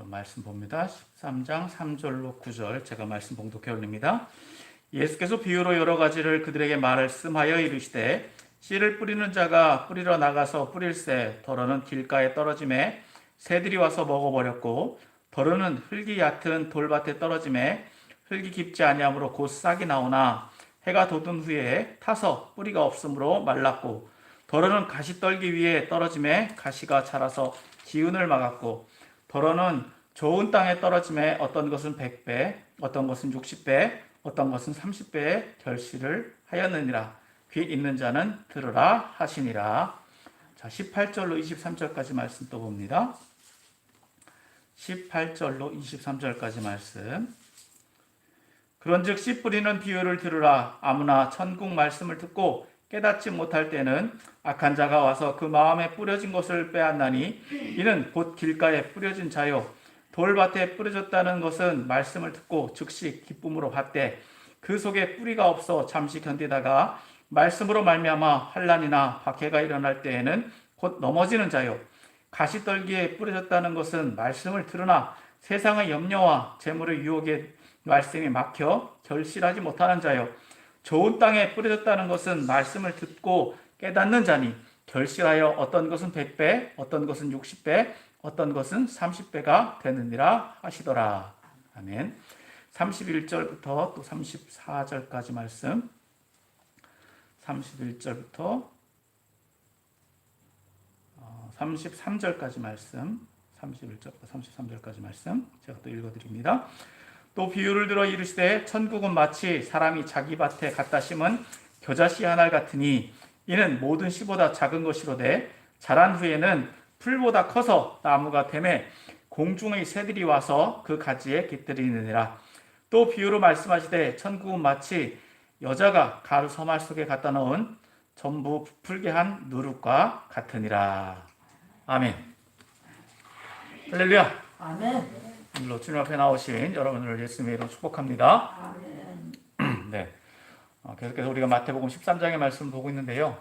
말씀 봅니다. 13장 3절로 9절 제가 말씀 봉독해 올립니다. 예수께서 비유로 여러 가지를 그들에게 말씀하여 이르시되 씨를 뿌리는 자가 뿌리러 나가서 뿌릴새 더러는 길가에 떨어짐에 새들이 와서 먹어버렸고 더러는 흙이 얕은 돌밭에 떨어짐에 흙이 깊지 아니하므로 곧 싹이 나오나 해가 돋은 후에 타서 뿌리가 없으므로 말랐고 더러는 가시떨기 위에 떨어짐에 가시가 자라서 기운을 막았고 더러는 좋은 땅에 떨어짐에 어떤 것은 100배, 어떤 것은 60배, 어떤 것은 30배의 결실을 하였느니라. 귀 있는 자는 들으라 하시니라. 자, 18절로 23절까지 말씀 또 봅니다. 18절로 23절까지 말씀. 그런즉 씨 뿌리는 비유를 들으라. 아무나 천국 말씀을 듣고 깨닫지 못할 때는 악한 자가 와서 그 마음에 뿌려진 것을 빼앗나니 이는 곧 길가에 뿌려진 자요 돌밭에 뿌려졌다는 것은 말씀을 듣고 즉시 기쁨으로 받되 그 속에 뿌리가 없어 잠시 견디다가 말씀으로 말미암아 환난이나 박해가 일어날 때에는 곧 넘어지는 자요 가시떨기에 뿌려졌다는 것은 말씀을 들으나 세상의 염려와 재물의 유혹에 말씀이 막혀 결실하지 못하는 자요 좋은 땅에 뿌려졌다는 것은 말씀을 듣고 깨닫는 자니 결실하여 어떤 것은 100배, 어떤 것은 60배, 어떤 것은 30배가 되느니라 하시더라. 아멘. 31절부터 또 34절까지 말씀. 31절부터 33절까지 말씀. 31절부터 33절까지 말씀. 제가 또 읽어드립니다. 또 비유를 들어 이르시되 천국은 마치 사람이 자기 밭에 갖다 심은 겨자씨 한 알 같으니 이는 모든 씨보다 작은 것이로되 자란 후에는 풀보다 커서 나무가 되매 공중의 새들이 와서 그 가지에 깃들이느니라. 또 비유로 말씀하시되 천국은 마치 여자가 가루 서말 속에 갖다 넣은 전부 부풀게 한 누룩과 같으니라. 아멘. 할렐루야. 아멘. 오늘로 주님 앞에 나오신 여러분을 예수님의 이름으로 축복합니다. 아멘. 네, 계속해서 우리가 마태복음 13장의 말씀을 보고 있는데요.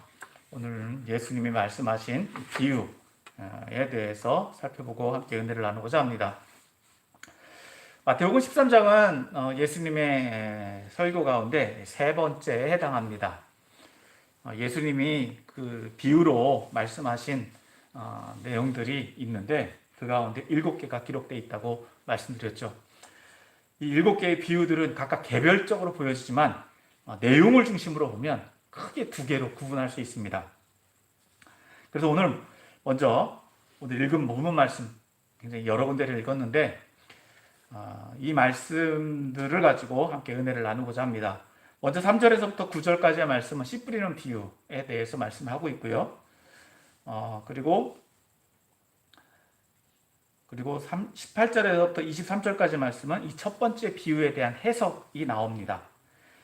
오늘 예수님이 말씀하신 비유에 대해서 살펴보고 함께 은혜를 나누고자 합니다. 마태복음 13장은 예수님의 설교 가운데 세 번째에 해당합니다. 예수님이 그 비유로 말씀하신 내용들이 있는데 그 가운데 7개가 기록되어 있다고 말씀드렸죠. 이 7개의 비유들은 각각 개별적으로 보여지지만 내용을 중심으로 보면 크게 2개로 구분할 수 있습니다. 그래서 오늘 먼저 오늘 읽은 본문 말씀 굉장히 여러 군데를 읽었는데 이 말씀들을 가지고 함께 은혜를 나누고자 합니다. 먼저 3절에서부터 9절까지의 말씀은 씨 뿌리는 비유에 대해서 말씀하고 있고요. 그리고 18절에서부터 23절까지 말씀은 이 첫 번째 비유에 대한 해석이 나옵니다.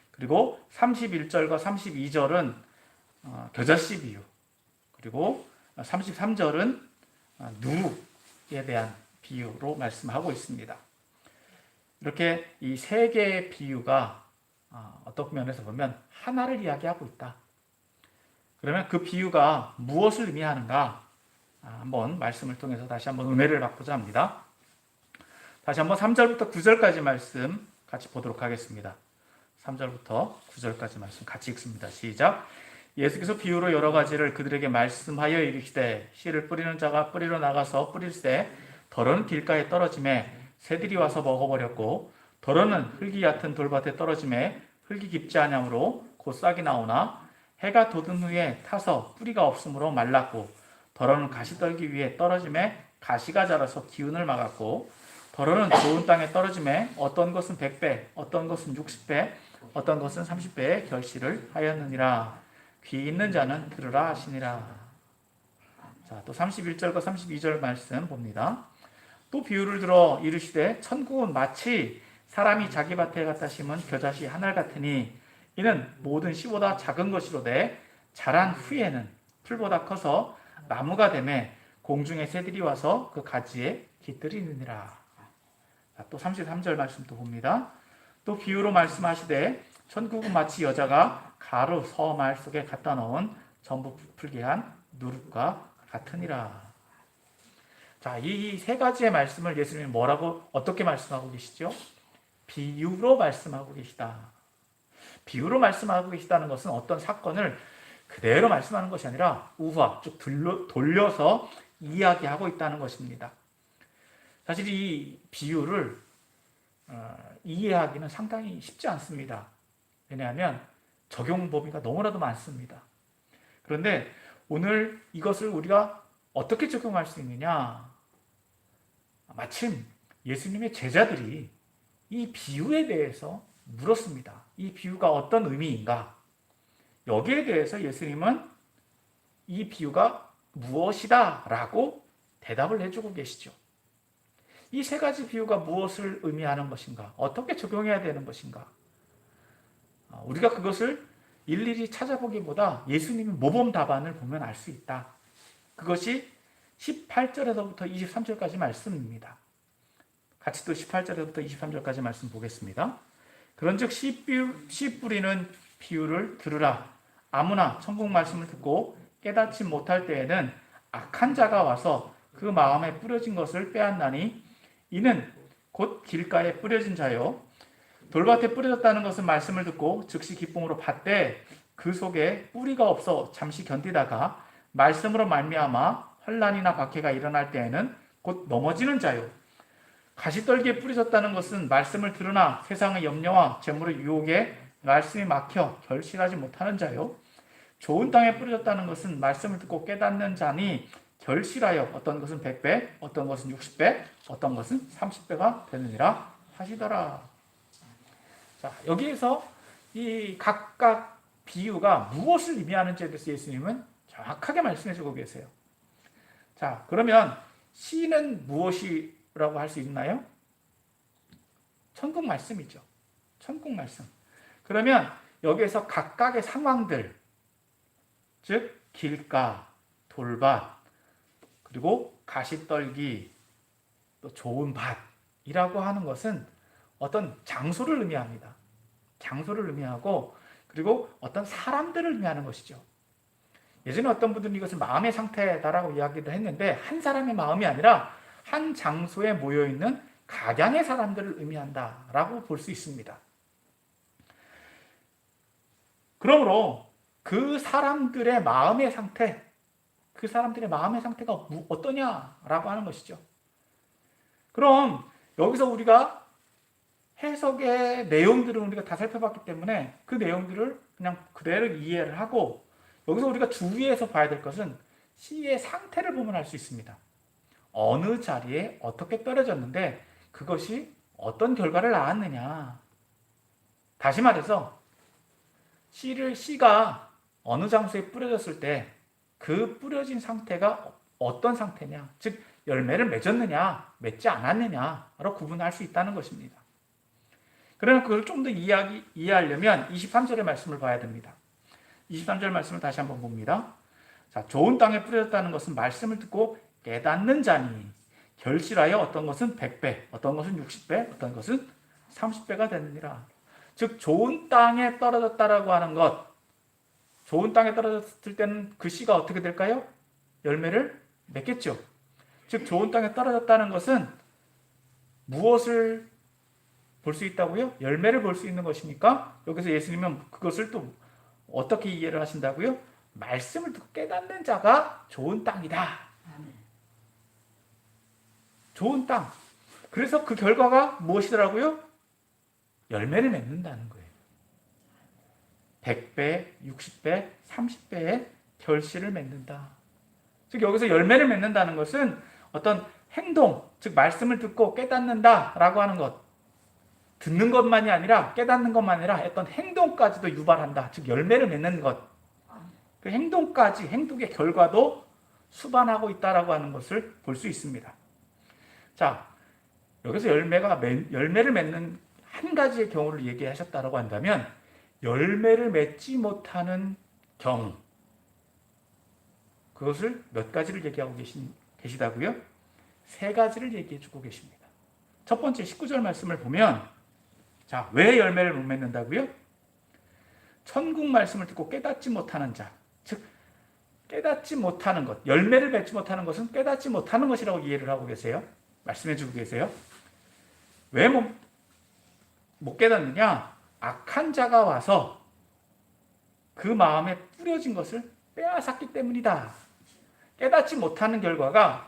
그리고 31절과 32절은 겨자씨 비유, 그리고 33절은 누룩에 대한 비유로 말씀하고 있습니다. 이렇게 이 세 개의 비유가 어떤 면에서 보면 하나를 이야기하고 있다. 그러면 그 비유가 무엇을 의미하는가? 한번 말씀을 통해서 다시 한번 은혜를 받고자 합니다. 다시 한번 3절부터 9절까지 말씀 같이 보도록 하겠습니다. 3절부터 9절까지 말씀 같이 읽습니다. 시작. 예수께서 비유로 여러 가지를 그들에게 말씀하여 이르시되 씨를 뿌리는 자가 뿌리러 나가서 뿌릴새 더러는 길가에 떨어짐에 새들이 와서 먹어버렸고 더러는 흙이 얕은 돌밭에 떨어짐에 흙이 깊지 아니하므로 곧 싹이 나오나 해가 돋은 후에 타서 뿌리가 없으므로 말랐고 더러는 가시떨기 위에 떨어짐에 가시가 자라서 기운을 막았고 더러는 좋은 땅에 떨어짐에 어떤 것은 100배, 어떤 것은 60배, 어떤 것은 30배의 결실을 하였느니라. 귀 있는 자는 들으라 하시니라. 자, 또 31절과 32절 말씀 봅니다. 또 비유를 들어 이르시되 천국은 마치 사람이 자기 밭에 갖다 심은 겨자씨 한 알 같으니 이는 모든 씨보다 작은 것이로되 자란 후에는 풀보다 커서 나무가 되매 공중의 새들이 와서 그 가지에 깃들이느니라. 또 33절 말씀 또 봅니다. 또 비유로 말씀하시되 천국은 마치 여자가 가루 서말 속에 갖다 넣은 전부 부풀게 한 누룩과 같으니라. 자, 이 세 가지의 말씀을 예수님이 뭐라고 어떻게 말씀하고 계시죠? 비유로 말씀하고 계시다. 비유로 말씀하고 계시다는 것은 어떤 사건을 그대로 말씀하는 것이 아니라 우화 쭉 돌려서 이야기하고 있다는 것입니다. 사실 이 비유를 이해하기는 상당히 쉽지 않습니다. 왜냐하면 적용 범위가 너무나도 많습니다. 그런데 오늘 이것을 우리가 어떻게 적용할 수 있느냐? 마침 예수님의 제자들이 이 비유에 대해서 물었습니다. 이 비유가 어떤 의미인가? 여기에 대해서 예수님은 이 비유가 무엇이다 라고 대답을 해주고 계시죠. 이 세 가지 비유가 무엇을 의미하는 것인가? 어떻게 적용해야 되는 것인가? 우리가 그것을 일일이 찾아보기보다 예수님의 모범 답안을 보면 알 수 있다. 그것이 18절에서부터 23절까지 말씀입니다. 같이 또 18절에서부터 23절까지 말씀 보겠습니다. 그런즉 씨 뿌리는 비유를 들으라. 아무나 천국 말씀을 듣고 깨닫지 못할 때에는 악한 자가 와서 그 마음에 뿌려진 것을 빼앗나니 이는 곧 길가에 뿌려진 자요 돌밭에 뿌려졌다는 것은 말씀을 듣고 즉시 기쁨으로 받되 그 속에 뿌리가 없어 잠시 견디다가 말씀으로 말미암아 환난이나 박해가 일어날 때에는 곧 넘어지는 자요 가시떨기에 뿌려졌다는 것은 말씀을 들으나 세상의 염려와 재물의 유혹에 말씀이 막혀 결실하지 못하는 자요 좋은 땅에 뿌려졌다는 것은 말씀을 듣고 깨닫는 자니 결실하여 어떤 것은 100배, 어떤 것은 60배, 어떤 것은 30배가 되느니라 하시더라. 자, 여기에서 이 각각 비유가 무엇을 의미하는지에 대해서 예수님은 정확하게 말씀해 주고 계세요. 자, 그러면 씨는 무엇이라고 할 수 있나요? 천국 말씀이죠. 천국 말씀. 그러면 여기에서 각각의 상황들, 즉 길가, 돌밭, 그리고 가시떨기, 또 좋은 밭이라고 하는 것은 어떤 장소를 의미합니다. 장소를 의미하고 그리고 어떤 사람들을 의미하는 것이죠. 예전에 어떤 분들은 이것을 마음의 상태다라고 이야기도 했는데 한 사람의 마음이 아니라 한 장소에 모여있는 각양의 사람들을 의미한다라고 볼 수 있습니다. 그러므로 그 사람들의 마음의 상태, 그 사람들의 마음의 상태가 어떠냐라고 하는 것이죠. 그럼 여기서 우리가 해석의 내용들을 우리가 다 살펴봤기 때문에 그 내용들을 그냥 그대로 이해를 하고 여기서 우리가 주의해서 봐야 될 것은 씨의 상태를 보면 알 수 있습니다. 어느 자리에 어떻게 떨어졌는데 그것이 어떤 결과를 낳았느냐. 다시 말해서 씨가 어느 장소에 뿌려졌을 때 그 뿌려진 상태가 어떤 상태냐, 즉 열매를 맺었느냐, 맺지 않았느냐로 구분할 수 있다는 것입니다. 그러면 그걸 좀 더 이해하려면 23절의 말씀을 봐야 됩니다. 23절 말씀을 다시 한번 봅니다. 자, 좋은 땅에 뿌려졌다는 것은 말씀을 듣고 깨닫는 자니 결실하여 어떤 것은 100배, 어떤 것은 60배, 어떤 것은 30배가 되느니라. 즉 좋은 땅에 떨어졌다라고 하는 것, 좋은 땅에 떨어졌을 때는 그 씨가 어떻게 될까요? 열매를 맺겠죠. 즉 좋은 땅에 떨어졌다는 것은 무엇을 볼 수 있다고요? 열매를 볼 수 있는 것이니까 여기서 예수님은 그것을 또 어떻게 이해를 하신다고요? 말씀을 듣고 깨닫는 자가 좋은 땅이다. 좋은 땅. 그래서 그 결과가 무엇이더라고요? 열매를 맺는다는 거예요. 100배, 60배, 30배의 결실을 맺는다. 즉 여기서 열매를 맺는다는 것은 어떤 행동, 즉 말씀을 듣고 깨닫는다라고 하는 것. 듣는 것만이 아니라 깨닫는 것만 아니라 어떤 행동까지도 유발한다. 즉 열매를 맺는 것. 그 행동까지, 행동의 결과도 수반하고 있다라고 하는 것을 볼 수 있습니다. 자, 여기서 열매를 맺는 한 가지의 경우를 얘기하셨다라고 한다면 열매를 맺지 못하는 경우, 그것을 몇 가지를 얘기하고 계시다고요? 세 가지를 얘기해 주고 계십니다. 첫 번째 19절 말씀을 보면, 자, 왜 열매를 못 맺는다고요? 천국 말씀을 듣고 깨닫지 못하는 자, 즉 깨닫지 못하는 것, 열매를 맺지 못하는 것은 깨닫지 못하는 것이라고 이해를 하고 계세요? 말씀해 주고 계세요? 왜 못 깨닫느냐? 악한 자가 와서 그 마음에 뿌려진 것을 빼앗았기 때문이다. 깨닫지 못하는 결과가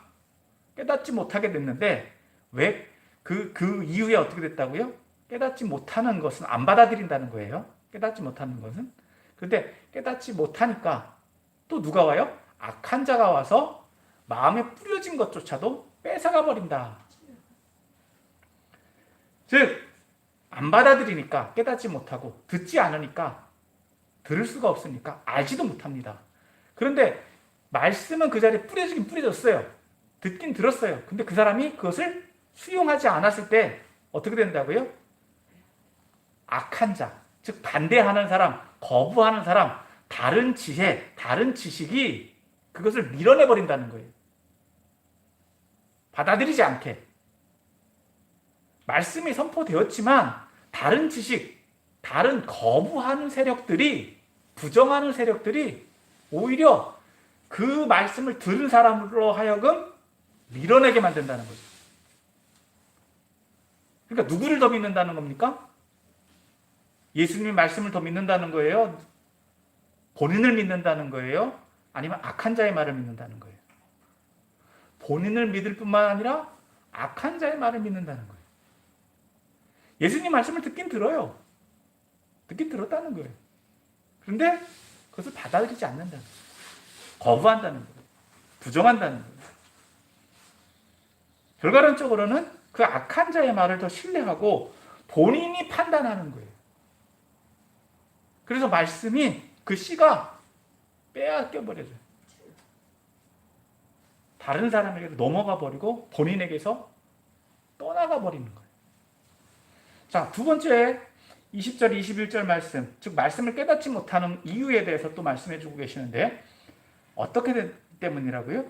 깨닫지 못하게 됐는데 왜 그 이후에 어떻게 됐다고요? 깨닫지 못하는 것은 안 받아들인다는 거예요. 깨닫지 못하는 것은. 그런데 깨닫지 못하니까 또 누가 와요? 악한 자가 와서 마음에 뿌려진 것조차도 뺏어가 버린다. 즉, 안 받아들이니까 깨닫지 못하고 듣지 않으니까 들을 수가 없으니까 알지도 못합니다. 그런데 말씀은 그 자리에 뿌려지긴 뿌려졌어요. 듣긴 들었어요. 근데 그 사람이 그것을 수용하지 않았을 때 어떻게 된다고요? 악한 자, 즉 반대하는 사람, 거부하는 사람, 다른 지혜, 다른 지식이 그것을 밀어내 버린다는 거예요. 받아들이지 않게. 말씀이 선포되었지만 다른 지식, 다른 거부하는 세력들이, 부정하는 세력들이 오히려 그 말씀을 들은 사람으로 하여금 밀어내게 만든다는 거죠. 그러니까 누구를 더 믿는다는 겁니까? 예수님의 말씀을 더 믿는다는 거예요? 본인을 믿는다는 거예요? 아니면 악한 자의 말을 믿는다는 거예요? 본인을 믿을 뿐만 아니라 악한 자의 말을 믿는다는 거예요. 예수님 말씀을 듣긴 들어요. 듣긴 들었다는 거예요. 그런데 그것을 받아들이지 않는다는 거예요. 거부한다는 거예요. 부정한다는 거예요. 결과론적으로는 그 악한 자의 말을 더 신뢰하고 본인이 판단하는 거예요. 그래서 말씀이 그 씨가 빼앗겨 버려져요. 다른 사람에게로 넘어가 버리고 본인에게서 떠나가 버리는 거예요. 자, 두 번째 20절, 21절 말씀, 즉 말씀을 깨닫지 못하는 이유에 대해서 또 말씀해 주고 계시는데 어떻게 때문이라고요?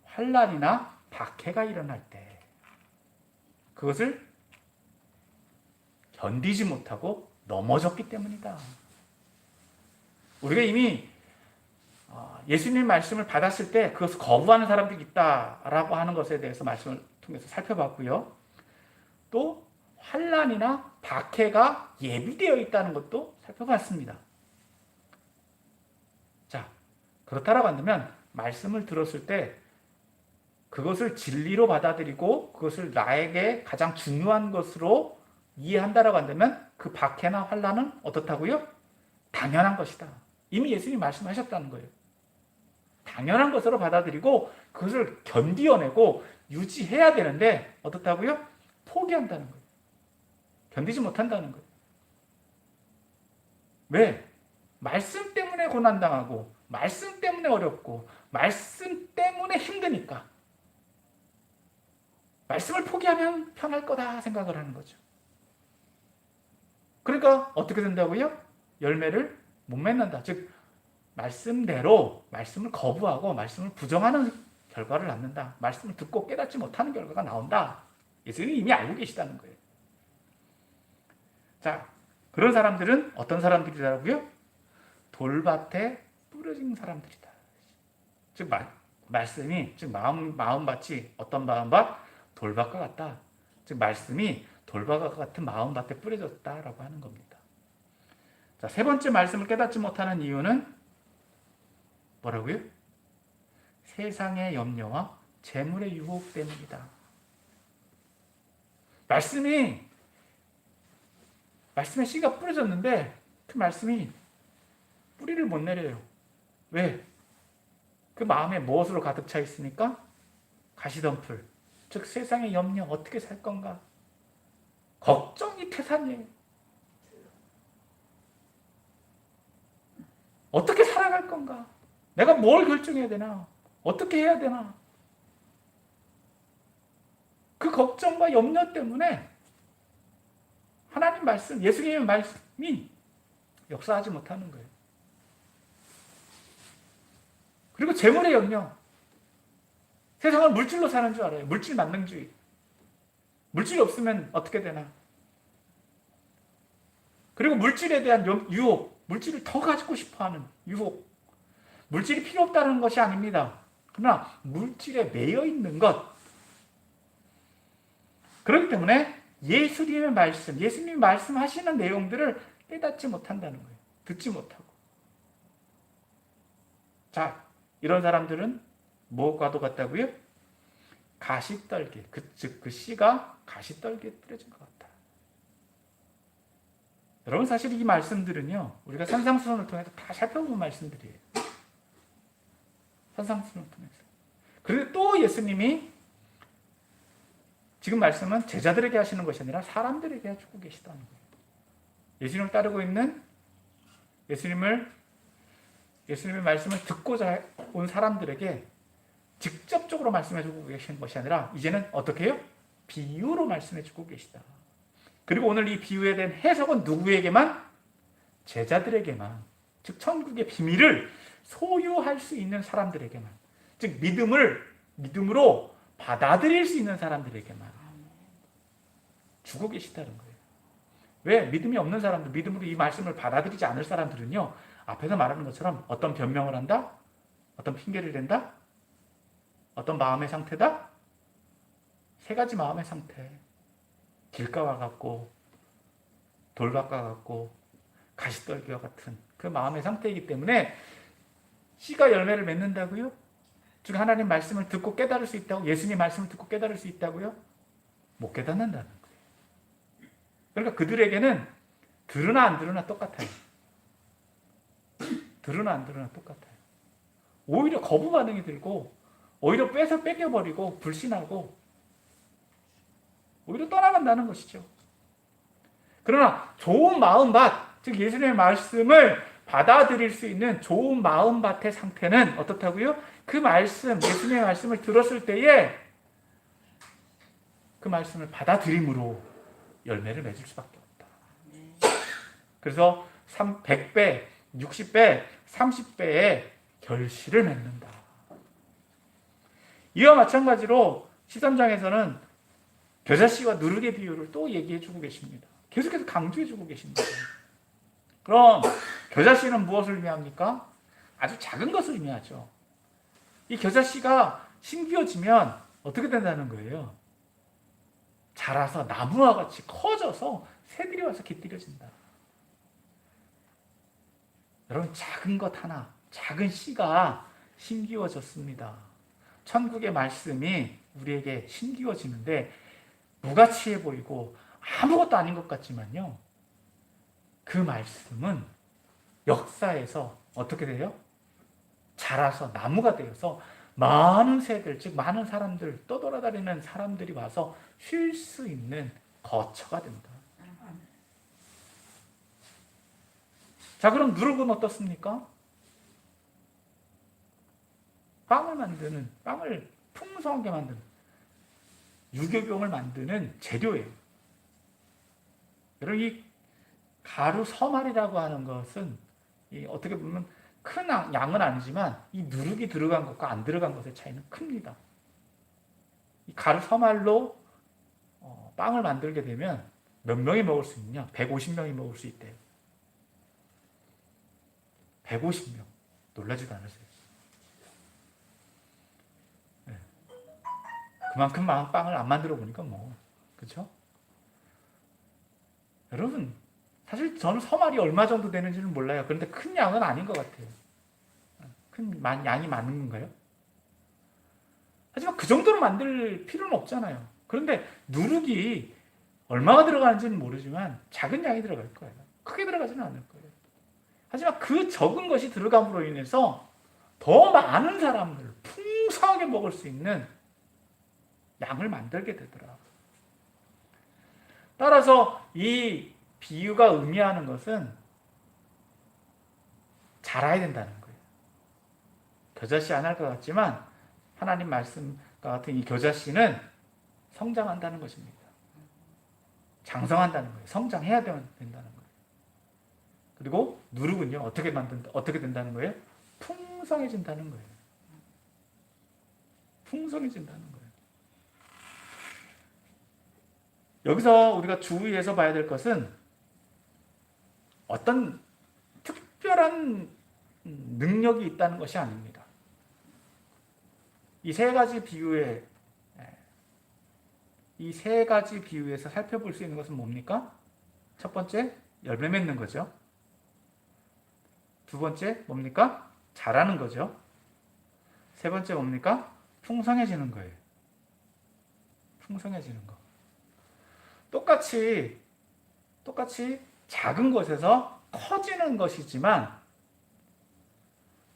환난이나 박해가 일어날 때 그것을 견디지 못하고 넘어졌기 때문이다. 우리가 이미 예수님 말씀을 받았을 때 그것을 거부하는 사람들이 있다라고 하는 것에 대해서 말씀을 통해서 살펴봤고요. 또 환난이나 박해가 예비되어 있다는 것도 살펴봤습니다. 자, 그렇다라고 한다면 말씀을 들었을 때 그것을 진리로 받아들이고 그것을 나에게 가장 중요한 것으로 이해한다라고 한다면 그 박해나 환난은 어떻다고요? 당연한 것이다. 이미 예수님이 말씀하셨다는 거예요. 당연한 것으로 받아들이고 그것을 견디어내고 유지해야 되는데 어떻다고요? 포기한다는 거예요. 견디지 못한다는 거예요. 왜? 말씀 때문에 고난당하고 말씀 때문에 어렵고 말씀 때문에 힘드니까 말씀을 포기하면 편할 거다 생각을 하는 거죠. 그러니까 어떻게 된다고요? 열매를 못 맺는다. 즉 말씀대로 말씀을 거부하고 말씀을 부정하는 결과를 낳는다. 말씀을 듣고 깨닫지 못하는 결과가 나온다. 예수님이 이미 알고 계시다는 거예요. 자, 그런 사람들은 어떤 사람들이라고요? 돌밭에 뿌려진 사람들이다. 즉 말씀이 즉 마음밭이 어떤 마음밭? 돌밭과 같다. 즉 말씀이 돌밭과 같은 마음밭에 뿌려졌다라고 하는 겁니다. 자, 세 번째 말씀을 깨닫지 못하는 이유는 뭐라고요? 세상의 염려와 재물의 유혹 때문이다. 말씀의 씨가 뿌려졌는데 그 말씀이 뿌리를 못 내려요. 왜? 그 마음에 무엇으로 가득 차 있으니까? 가시덤불, 즉 세상의 염려, 어떻게 살 건가? 걱정이 태산이에요. 어떻게 살아갈 건가? 내가 뭘 결정해야 되나? 어떻게 해야 되나? 그 걱정과 염려 때문에 하나님 말씀, 예수님의 말씀이 역사하지 못하는 거예요. 그리고 재물의 염려. 세상은 물질로 사는 줄 알아요. 물질 만능주의. 물질이 없으면 어떻게 되나? 그리고 물질에 대한 유혹, 물질을 더 가지고 싶어하는 유혹. 물질이 필요 없다는 것이 아닙니다. 그러나 물질에 매여 있는 것. 그렇기 때문에 예수님의 말씀, 예수님이 말씀하시는 내용들을 깨닫지 못한다는 거예요. 듣지 못하고. 자, 이런 사람들은 뭐과도 같다고요? 가시떨기, 즉 그 씨가 가시떨기에 뿌려진 것 같다. 여러분 사실 이 말씀들은요, 우리가 산상수훈을 통해서 다 살펴본 말씀들이에요. 산상수훈을 통해서. 그리고 또 예수님이 지금 말씀은 제자들에게 하시는 것이 아니라 사람들에게 해주고 계시다는 거예요. 예수님을 따르고 있는 예수님의 말씀을 듣고자 온 사람들에게 직접적으로 말씀해주고 계신 것이 아니라 이제는 어떻게 해요? 비유로 말씀해주고 계시다. 그리고 오늘 이 비유에 대한 해석은 누구에게만? 제자들에게만. 즉 천국의 비밀을 소유할 수 있는 사람들에게만. 즉 믿음으로 받아들일 수 있는 사람들에게만 주고 계시다는 거예요. 왜? 믿음이 없는 사람들, 믿음으로 이 말씀을 받아들이지 않을 사람들은요, 앞에서 말하는 것처럼 어떤 변명을 한다? 어떤 핑계를 댄다? 어떤 마음의 상태다? 세 가지 마음의 상태. 길가와 같고, 돌밭과 같고, 가시떨기와 같은 그 마음의 상태이기 때문에 씨가 열매를 맺는다고요? 즉 하나님 말씀을 듣고 깨달을 수 있다고? 예수님 말씀을 듣고 깨달을 수 있다고요? 못 깨닫는다는 거예요. 그러니까 그들에게는 들으나 안 들으나 똑같아요. 들으나 안 들으나 똑같아요. 오히려 거부 반응이 들고 오히려 뺏겨버리고 불신하고 오히려 떠나간다는 것이죠. 그러나 좋은 마음밭, 즉 예수님의 말씀을 받아들일 수 있는 좋은 마음밭의 상태는 어떻다고요? 그 말씀, 예수님의 말씀을 들었을 때에 그 말씀을 받아들임으로 열매를 맺을 수밖에 없다. 그래서 100배, 60배, 30배의 결실을 맺는다. 이와 마찬가지로 13장에서는 겨자씨와 누룩의 비유를 또 얘기해 주고 계십니다. 계속해서 강조해 주고 계십니다. 그럼 겨자씨는 무엇을 의미합니까? 아주 작은 것을 의미하죠. 이 겨자씨가 심기어지면 어떻게 된다는 거예요? 자라서 나무와 같이 커져서 새들이 와서 깃들여진다. 여러분 작은 것 하나, 작은 씨가 심기어졌습니다. 천국의 말씀이 우리에게 심기어지는데 무가치해 보이고 아무것도 아닌 것 같지만요. 그 말씀은 역사에서 어떻게 돼요? 자라서 나무가 되어서 많은 새들, 즉 많은 사람들, 떠돌아다니는 사람들이 와서 쉴 수 있는 거처가 된다. 자, 그럼 누룩은 어떻습니까? 빵을 풍성하게 만드는, 유교병을 만드는 재료예요. 여러분, 이 가루 서말이라고 하는 것은 어떻게 보면 큰 양은 아니지만 이 누룩이 들어간 것과 안 들어간 것의 차이는 큽니다. 이 가루 서말로 빵을 만들게 되면 몇 명이 먹을 수 있냐? 150명이 먹을 수 있대요. 150명. 놀라지도 않으세요? 네. 그만큼 빵을 안 만들어 보니까 그렇죠? 여러분, 사실 저는 서말이 얼마 정도 되는지는 몰라요. 그런데 큰 양은 아닌 것 같아요. 양이 많은 건가요? 하지만 그 정도로 만들 필요는 없잖아요. 그런데 누룩이 얼마가 들어가는지는 모르지만 작은 양이 들어갈 거예요. 크게 들어가지는 않을 거예요. 하지만 그 적은 것이 들어감으로 인해서 더 많은 사람들, 풍성하게 먹을 수 있는 양을 만들게 되더라. 따라서 이 비유가 의미하는 것은 자라야 된다는 거예요. 겨자씨 안 할 것 같지만 하나님 말씀과 같은 이 겨자씨는 성장한다는 것입니다. 장성한다는 거예요. 성장해야 된다는 거예요. 그리고 누룩은요, 어떻게 된다는 거예요? 풍성해진다는 거예요. 풍성해진다는 거예요. 여기서 우리가 주의해서 봐야 될 것은 어떤 특별한 능력이 있다는 것이 아닙니다. 이 세 가지 비유에 이 세 가지 비유에서 살펴볼 수 있는 것은 뭡니까? 첫 번째, 열매 맺는 거죠. 두 번째, 뭡니까? 자라는 거죠. 세 번째 뭡니까? 풍성해지는 거예요. 풍성해지는 거. 똑같이 작은 것에서 커지는 것이지만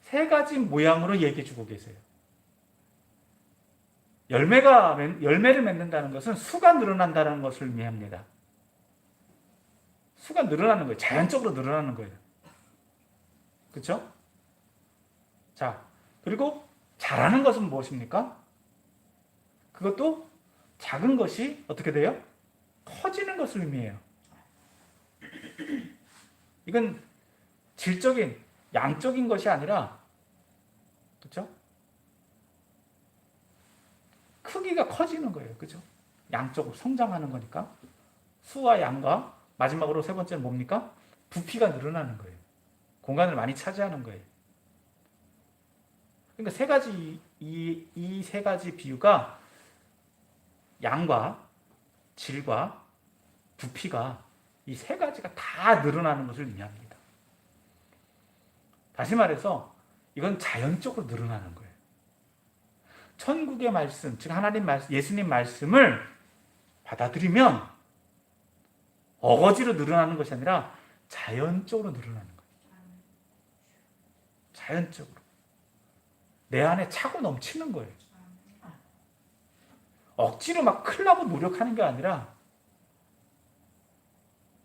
세 가지 모양으로 얘기해 주고 계세요. 열매를 맺는다는 것은 수가 늘어난다는 것을 의미합니다. 수가 늘어나는 거예요. 자연적으로 늘어나는 거예요. 그렇죠? 자, 그리고 자라는 것은 무엇입니까? 그것도 작은 것이 어떻게 돼요? 커지는 것을 의미해요. 이건 질적인, 양적인 것이 아니라, 그렇죠? 크기가 커지는 거예요. 그죠? 양적으로 성장하는 거니까. 수와 양과 마지막으로 세 번째는 뭡니까? 부피가 늘어나는 거예요. 공간을 많이 차지하는 거예요. 그러니까 세 가지, 이 세 가지 비유가 양과 질과 부피가 이 세 가지가 다 늘어나는 것을 의미합니다. 다시 말해서 이건 자연적으로 늘어나는 거예요. 천국의 말씀, 즉 하나님 말씀, 예수님 말씀을 받아들이면 어거지로 늘어나는 것이 아니라 자연적으로 늘어나는 거예요. 자연적으로. 내 안에 차고 넘치는 거예요. 억지로 막 크려고 노력하는 게 아니라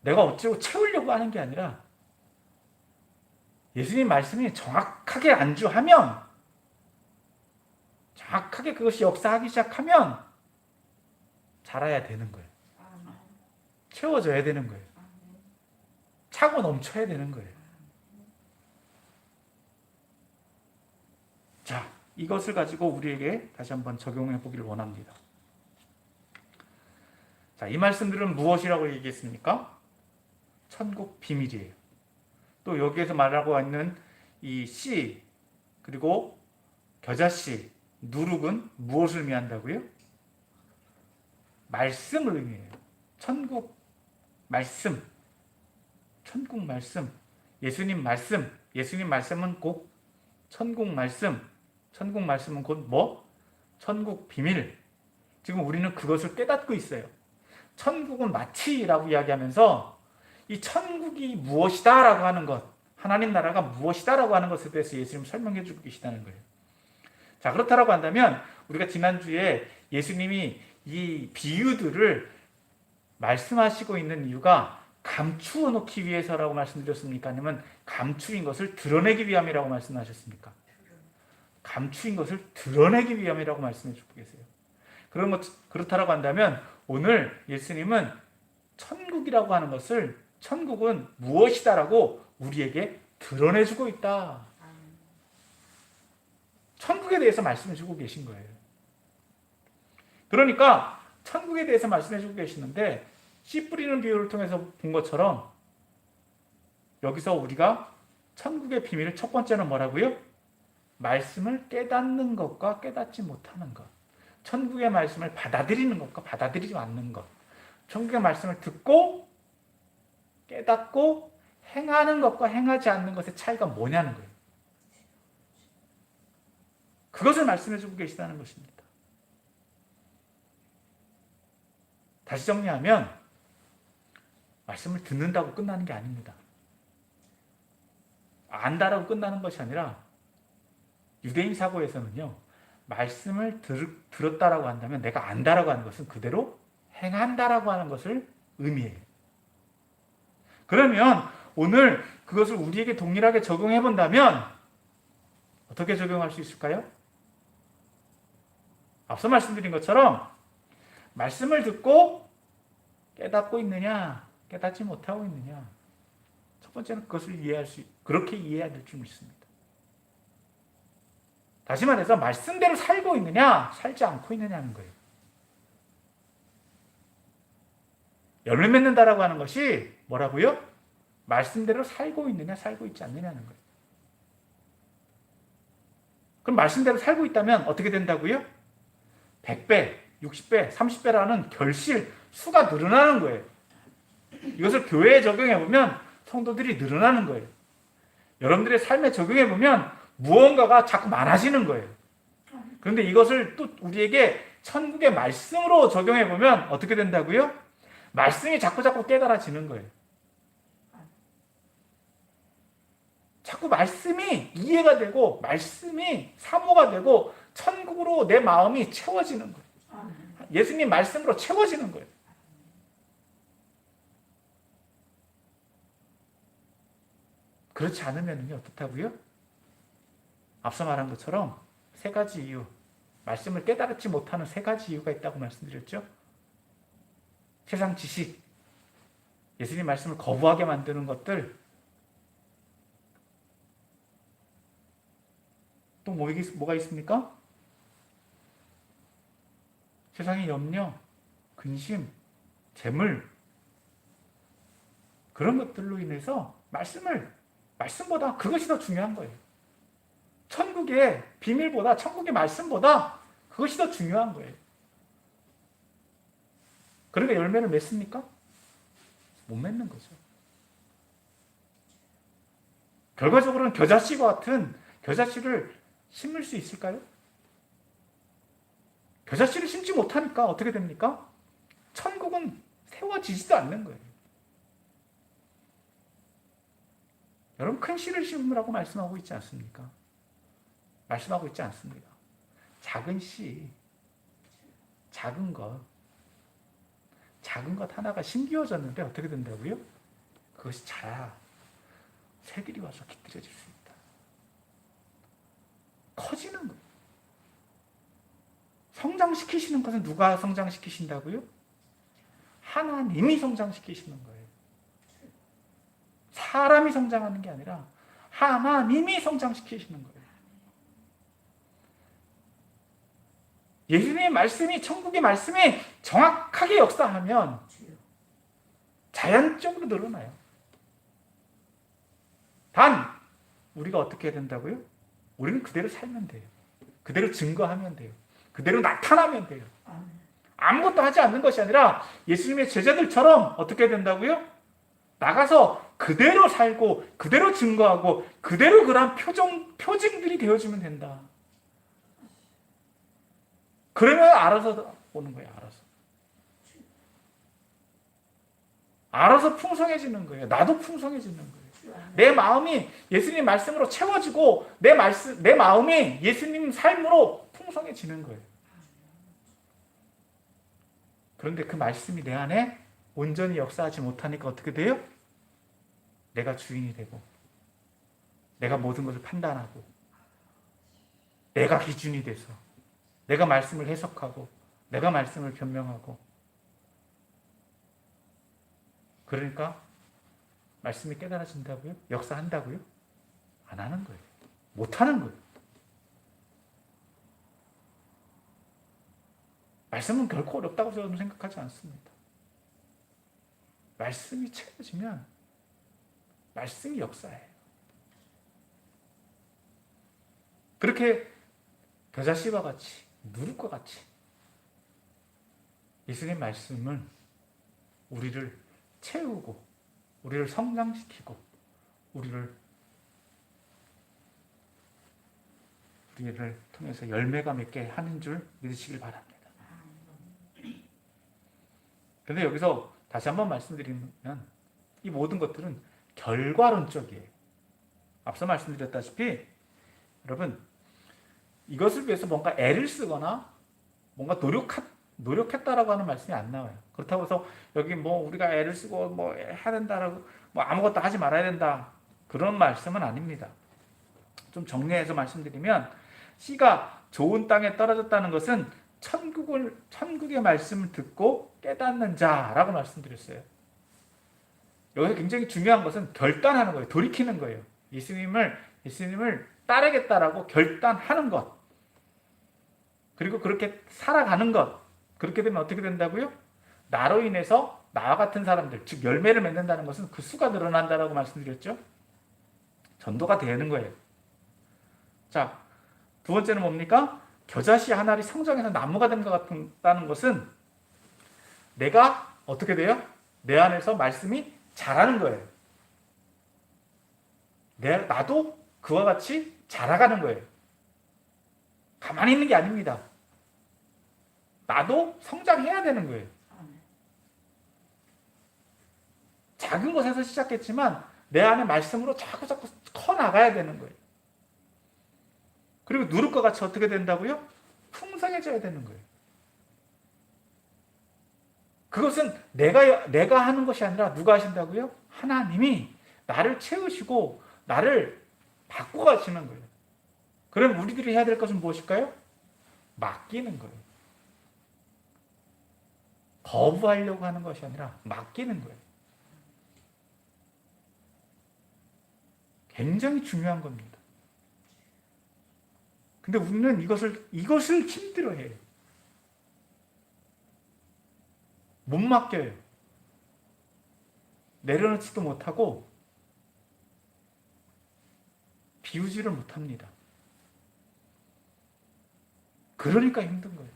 내가 억지로 채우려고 하는 게 아니라 예수님 말씀이 정확하게 안주하면 정확하게 그것이 역사하기 시작하면 자라야 되는 거예요. 채워져야 되는 거예요. 차고 넘쳐야 되는 거예요. 자, 이것을 가지고 우리에게 다시 한번 적용해 보기를 원합니다. 자, 이 말씀들은 무엇이라고 얘기했습니까? 천국 비밀이에요. 또 여기에서 말하고 있는 이 씨, 그리고 겨자씨, 누룩은 무엇을 의미한다고요? 말씀을 의미해요. 천국 말씀, 천국 말씀, 예수님 말씀, 예수님 말씀은 곧 천국 말씀, 천국 말씀은 곧 뭐? 천국 비밀. 지금 우리는 그것을 깨닫고 있어요. 천국은 마치라고 이야기하면서 이 천국이 무엇이다 라고 하는 것, 하나님 나라가 무엇이다 라고 하는 것에 대해서 예수님 설명해 주고 계시다는 거예요. 자, 그렇다라고 한다면 우리가 지난주에 예수님이 이 비유들을 말씀하시고 있는 이유가 감추어 놓기 위해서라고 말씀드렸습니까? 아니면 감추인 것을 드러내기 위함이라고 말씀하셨습니까? 감추인 것을 드러내기 위함이라고 말씀해 주고 계세요. 그렇다라고 한다면 오늘 예수님은 천국이라고 하는 것을 천국은 무엇이다라고 우리에게 드러내주고 있다. 천국에 대해서 말씀해 주고 계신 거예요. 그러니까 천국에 대해서 말씀해 주고 계시는데 씨 뿌리는 비유를 통해서 본 것처럼 여기서 우리가 천국의 비밀을 첫 번째는 뭐라고요? 말씀을 깨닫는 것과 깨닫지 못하는 것. 천국의 말씀을 받아들이는 것과 받아들이지 않는 것. 천국의 말씀을 듣고 깨닫고 행하는 것과 행하지 않는 것의 차이가 뭐냐는 거예요. 그것을 말씀해 주고 계시다는 것입니다. 다시 정리하면 말씀을 듣는다고 끝나는 게 아닙니다. 안다라고 끝나는 것이 아니라 유대인 사고에서는요. 말씀을 들었다라고 한다면 내가 안다라고 하는 것은 그대로 행한다라고 하는 것을 의미해요. 그러면 오늘 그것을 우리에게 동일하게 적용해 본다면 어떻게 적용할 수 있을까요? 앞서 말씀드린 것처럼 말씀을 듣고 깨닫고 있느냐, 깨닫지 못하고 있느냐. 첫 번째는 그것을 그렇게 이해해야 될 줄 믿습니다. 다시 말해서 말씀대로 살고 있느냐, 살지 않고 있느냐는 거예요. 열매 맺는다라고 하는 것이 뭐라고요? 말씀대로 살고 있느냐, 살고 있지 않느냐는 거예요. 그럼 말씀대로 살고 있다면 어떻게 된다고요? 100배, 60배, 30배라는 결실 수가 늘어나는 거예요. 이것을 교회에 적용해 보면 성도들이 늘어나는 거예요. 여러분들의 삶에 적용해 보면 무언가가 자꾸 많아지는 거예요. 그런데 이것을 또 우리에게 천국의 말씀으로 적용해 보면 어떻게 된다고요? 말씀이 자꾸 깨달아지는 거예요. 자꾸 말씀이 이해가 되고 말씀이 사모가 되고 천국으로 내 마음이 채워지는 거예요. 예수님 말씀으로 채워지는 거예요. 그렇지 않으면 어떻다고요? 앞서 말한 것처럼 세 가지 이유, 말씀을 깨달지 못하는 세 가지 이유가 있다고 말씀드렸죠. 세상 지식, 예수님 말씀을 거부하게 만드는 것들, 또 뭐가 있습니까? 세상의 염려, 근심, 재물, 그런 것들로 인해서 말씀보다 그것이 더 중요한 거예요. 천국의 비밀보다, 천국의 말씀보다 그것이 더 중요한 거예요. 그러니까 열매를 맺습니까? 못 맺는 거죠. 결과적으로는 겨자씨와 같은 겨자씨를 심을 수 있을까요? 겨자씨를 심지 못하니까 어떻게 됩니까? 천국은 세워지지도 않는 거예요. 여러분, 큰 씨를 심으라고 말씀하고 있지 않습니까? 말씀하고 있지 않습니다. 작은 씨, 작은 것 하나가 심기어졌는데 어떻게 된다고요? 그것이 자라 새들이 와서 깃들여질 수 있다. 커지는 거예요. 성장시키시는 것은 누가 성장시키신다고요? 하나님이 성장시키시는 거예요. 사람이 성장하는 게 아니라 하나님이 성장시키시는 거예요. 예수님의 말씀이, 천국의 말씀이 정확하게 역사하면 자연적으로 늘어나요. 단, 우리가 어떻게 해야 된다고요? 우리는 그대로 살면 돼요. 그대로 증거하면 돼요. 그대로 나타나면 돼요. 아무것도 하지 않는 것이 아니라 예수님의 제자들처럼 어떻게 해야 된다고요? 나가서 그대로 살고 그대로 증거하고 그대로 그러한 표징들이 되어주면 된다. 그러면 알아서 오는 거예요. 알아서 풍성해지는 거예요. 나도 풍성해지는 거예요. 내 마음이 예수님 말씀으로 채워지고 내 마음이 예수님 삶으로 풍성해지는 거예요. 그런데 그 말씀이 내 안에 온전히 역사하지 못하니까 어떻게 돼요? 내가 주인이 되고 내가 모든 것을 판단하고 내가 기준이 돼서 내가 말씀을 해석하고 내가 말씀을 변명하고, 그러니까 말씀이 깨달아진다고요? 역사한다고요? 안 하는 거예요. 못 하는 거예요. 말씀은 결코 어렵다고 저는 생각하지 않습니다. 말씀이 채워지면 말씀이 역사해요. 그렇게 겨자씨와 같이, 누룩과 같이 예수님 말씀은 우리를 채우고 우리를 성장시키고 우리를 통해서 열매가 맺게 하는 줄 믿으시길 바랍니다. 그런데 여기서 다시 한번 말씀드리면 이 모든 것들은 결과론적이에요. 앞서 말씀드렸다시피 여러분, 이것을 위해서 뭔가 애를 쓰거나 뭔가 노력했다라고 하는 말씀이 안 나와요. 그렇다고 해서 여기 우리가 애를 쓰고 해야 된다라고 아무것도 하지 말아야 된다, 그런 말씀은 아닙니다. 좀 정리해서 말씀드리면, 씨가 좋은 땅에 떨어졌다는 것은 천국의 말씀을 듣고 깨닫는 자라고 말씀드렸어요. 여기서 굉장히 중요한 것은 결단하는 거예요. 돌이키는 거예요. 예수님을 따르겠다라고 결단하는 것. 그리고 그렇게 살아가는 것. 그렇게 되면 어떻게 된다고요? 나로 인해서 나와 같은 사람들, 즉 열매를 맺는다는 것은 그 수가 늘어난다라고 말씀드렸죠. 전도가 되는 거예요. 자, 두 번째는 뭡니까? 겨자씨 한 알이 성장해서 나무가 된 것 같다는 것은 내가 어떻게 돼요? 내 안에서 말씀이 자라는 거예요. 나도 그와 같이 자라가는 거예요. 가만히 있는 게 아닙니다. 나도 성장해야 되는 거예요. 작은 것에서 시작했지만 내 안에 말씀으로 자꾸 커 나가야 되는 거예요. 그리고 누룩과 같이 어떻게 된다고요? 풍성해져야 되는 거예요. 그것은 내가 하는 것이 아니라 누가 하신다고요? 하나님이 나를 채우시고 나를 바꿔가시는 거예요. 그럼 우리들이 해야 될 것은 무엇일까요? 맡기는 거예요. 거부하려고 하는 것이 아니라 맡기는 거예요. 굉장히 중요한 겁니다. 근데 우리는 이것을 힘들어해요. 못 맡겨요. 내려놓지도 못하고 비우지를 못합니다. 그러니까 힘든 거예요.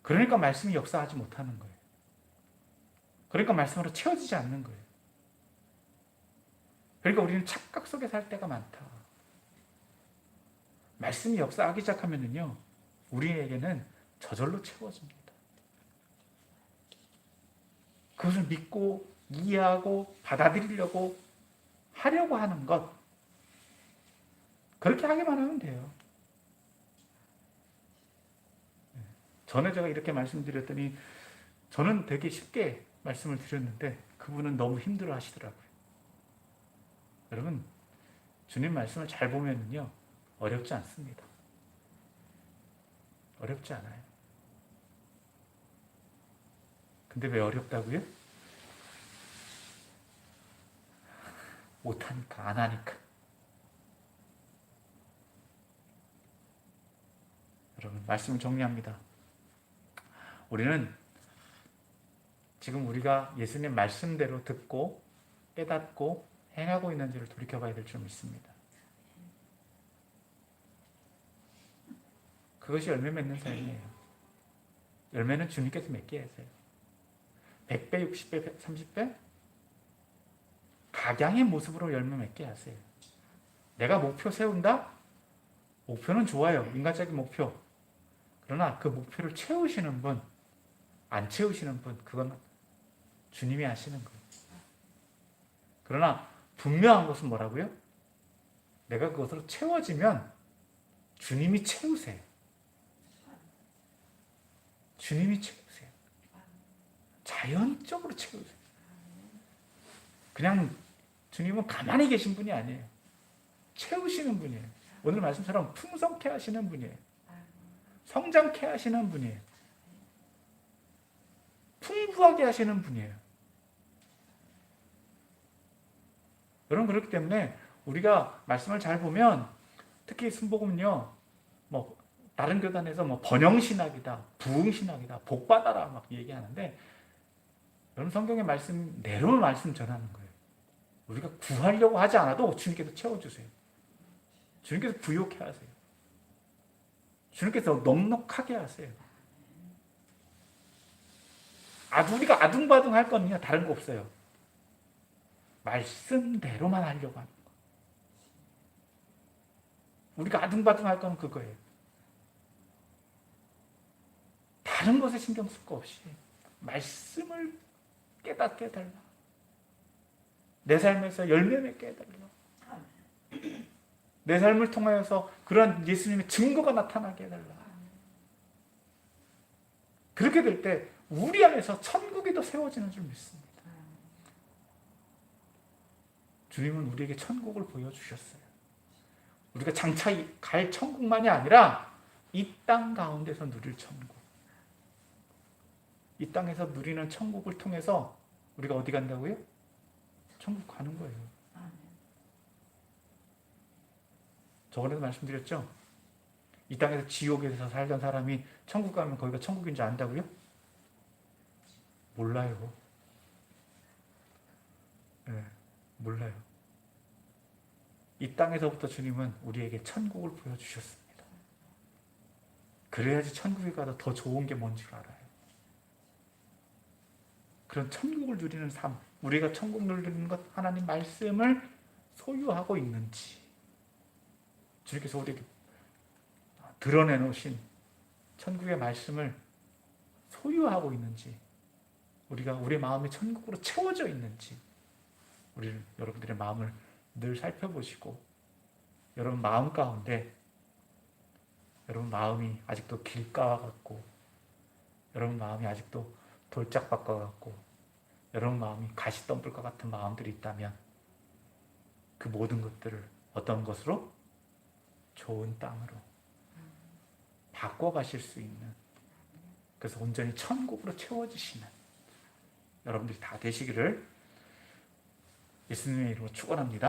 그러니까 말씀이 역사하지 못하는 거예요. 그러니까 말씀으로 채워지지 않는 거예요. 그러니까 우리는 착각 속에 살 때가 많다. 말씀이 역사하기 시작하면은요, 우리에게는 저절로 채워집니다. 그것을 믿고 이해하고 받아들이려고 하려고 하는 것, 그렇게 하기만 하면 돼요. 전에 제가 이렇게 말씀드렸더니 저는 되게 쉽게 말씀을 드렸는데 그분은 너무 힘들어 하시더라고요. 여러분, 주님 말씀을 잘 보면요, 어렵지 않습니다. 어렵지 않아요. 근데 왜 어렵다고요? 못하니까, 안 하니까. 여러분, 말씀을 정리합니다. 우리는 지금 우리가 예수님 말씀대로 듣고 깨닫고 행하고 있는지를 돌이켜봐야 될 줄 믿습니다. 그것이 열매 맺는 삶이에요. 열매는 주님께서 맺게 하세요. 100배, 60배, 30배? 각양의 모습으로 열매 맺게 하세요. 내가 목표 세운다? 목표는 좋아요. 인간적인 목표. 그러나 그 목표를 채우시는 분, 안 채우시는 분, 그건 주님이 하시는 거예요. 그러나 분명한 것은 뭐라고요? 내가 그것으로 채워지면 주님이 채우세요. 주님이 채우세요. 자연적으로 채우세요. 그냥 주님은 가만히 계신 분이 아니에요. 채우시는 분이에요. 오늘 말씀처럼 풍성케 하시는 분이에요. 성장케 하시는 분이에요. 풍부하게 하시는 분이에요. 여러분, 그렇기 때문에 우리가 말씀을 잘 보면 특히 순복음은요, 뭐 다른 교단에서 뭐 번영신학이다, 부흥신학이다, 복받아라 막 얘기하는데, 여러분, 성경의 말씀 내려올 말씀 전하는 거예요. 우리가 구하려고 하지 않아도 주님께서 채워주세요. 주님께서 부욕해 하세요. 주님께서 넉넉하게 하세요. 우리가 아둥바둥 할 거는요, 다른 거 없어요. 말씀대로만 하려고 하는 거. 우리가 아둥바둥 할 거는 그거예요. 다른 것에 신경 쓸 거 없이 말씀을 깨닫게 해달라. 내 삶에서 열매 맺게 해달라. 내 삶을 통하여서 그러한 예수님의 증거가 나타나게 해달라. 그렇게 될 때 우리 안에서 천국이 더 세워지는 줄 믿습니다. 주님은 우리에게 천국을 보여주셨어요. 우리가 장차 갈 천국만이 아니라 이 땅 가운데서 누릴 천국. 이 땅에서 누리는 천국을 통해서 우리가 어디 간다고요? 천국 가는 거예요. 저번에도 말씀드렸죠? 이 땅에서 지옥에서 살던 사람이 천국 가면 거기가 천국인 줄 안다고요? 몰라요. 네, 몰라요. 이 땅에서부터 주님은 우리에게 천국을 보여주셨습니다. 그래야지 천국에 가서 더 좋은 게 뭔 줄 알아요. 그런 천국을 누리는 삶, 우리가 천국을 누리는 것, 하나님 말씀을 소유하고 있는지, 주님께서 우리에게 드러내놓으신 천국의 말씀을 소유하고 있는지, 우리가 우리 마음이 천국으로 채워져 있는지, 여러분들의 마음을 늘 살펴보시고, 여러분 마음 가운데 여러분 마음이 아직도 길가와 같고, 여러분 마음이 아직도 돌짝밭과 같고, 여러분 마음이 가시덤불과 같은 마음들이 있다면 그 모든 것들을 어떤 것으로? 좋은 땅으로 바꿔가실 수 있는, 그래서 온전히 천국으로 채워지시는 여러분들이 다 되시기를 예수님의 이름으로 축원합니다.